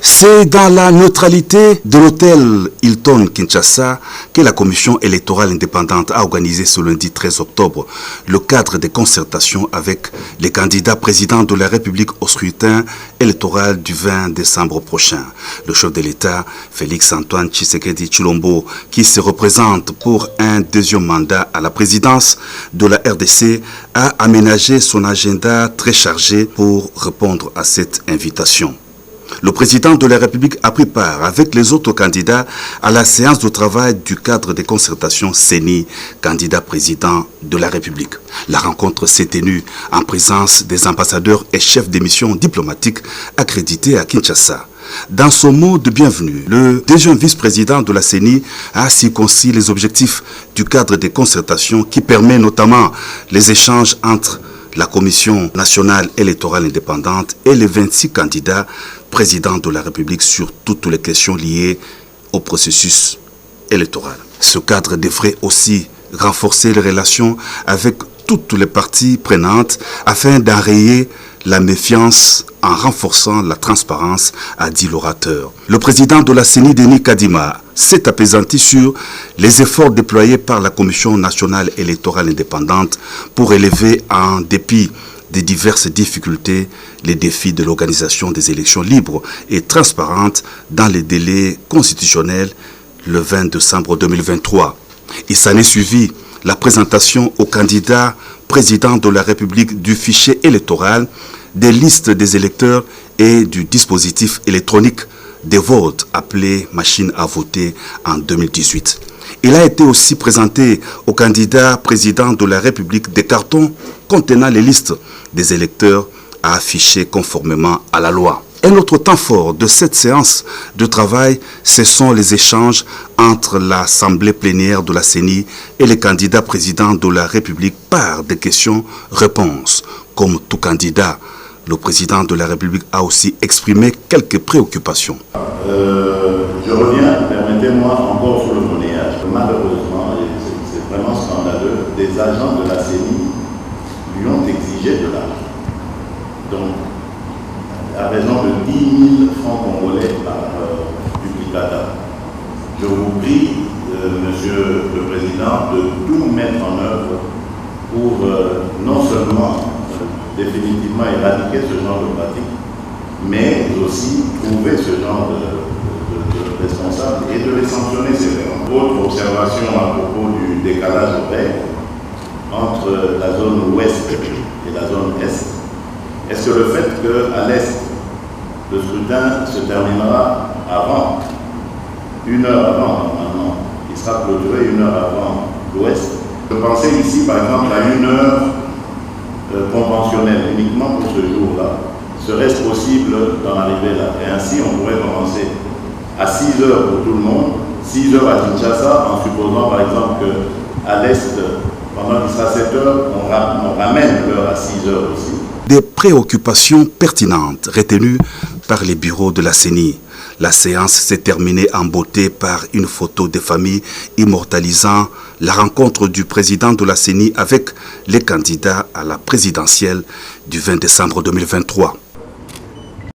C'est dans la neutralité de l'hôtel Hilton Kinshasa que la commission électorale indépendante a organisé ce lundi 13 octobre le cadre de concertation avec les candidats présidents de la République au scrutin électoral du 20 décembre prochain. Le chef de l'État, Félix-Antoine Tshisekedi Tshilombo, qui se représente pour un deuxième mandat à la présidence de la RDC, a aménagé son agenda très chargé pour répondre à cette invitation. Le président de la République a pris part avec les autres candidats à la séance de travail du cadre de concertation CENI, candidat président de la République. La rencontre s'est tenue en présence des ambassadeurs et chefs de mission diplomatiques accrédités à Kinshasa. Dans son mot de bienvenue, le deuxième vice-président de la CENI a circoncis les objectifs du cadre de concertation qui permet notamment les échanges entre la Commission nationale électorale indépendante et les 26 candidats présidents de la République sur toutes les questions liées au processus électoral. Ce cadre devrait aussi renforcer les relations avec toutes les parties prenantes afin d'enrayer la méfiance en renforçant la transparence, a dit l'orateur. Le président de la CENI, Denis Kadima, s'est apaisanti sur les efforts déployés par la Commission nationale électorale indépendante pour élever, en dépit des diverses difficultés, les défis de l'organisation des élections libres et transparentes dans les délais constitutionnels le 20 décembre 2023. Il s'en est suivi la présentation aux candidats présidents de la République du fichier électoral, des listes des électeurs et du dispositif électronique des votes appelé machine à voter en 2018. Il a été aussi présenté aux candidats présidents de la République des cartons contenant les listes des électeurs à afficher conformément à la loi. Un autre temps fort de cette séance de travail, ce sont les échanges entre l'Assemblée plénière de la CENI et les candidats présidents de la République par des questions-réponses. Comme tout candidat, le président de la République a aussi exprimé quelques préoccupations. Je reviens, permettez-moi, encore sur le monnayage. Malheureusement, c'est vraiment scandaleux, des agents de la CENI lui ont exigé de l'argent. Donc, à raison de 10 000 francs congolais par duplicata. Je vous prie, Monsieur le Président, de tout mettre en œuvre pour non seulement définitivement éradiquer ce genre de pratique, mais aussi trouver ce genre de responsables et de les sanctionner sévèrement. Autre observation à propos du décalage horaire entre la zone ouest et la zone est, est-ce que le fait qu'à l'est, le scrutin se terminera avant, 1 heure avant normalement, il sera clôturé 1 heure avant l'ouest. Je pensais ici par exemple à 1 heure conventionnelle uniquement pour ce jour-là. Serait-ce possible d'en arriver là? Et ainsi on pourrait commencer à 6 heures pour tout le monde, 6 heures à Kinshasa, en supposant par exemple qu'à l'est, pendant qu'il sera 7 heures, on ramène l'heure à 6 heures aussi. Des préoccupations pertinentes retenues par les bureaux de la CENI. La séance s'est terminée en beauté par une photo des familles immortalisant la rencontre du président de la CENI avec les candidats à la présidentielle du 20 décembre 2023.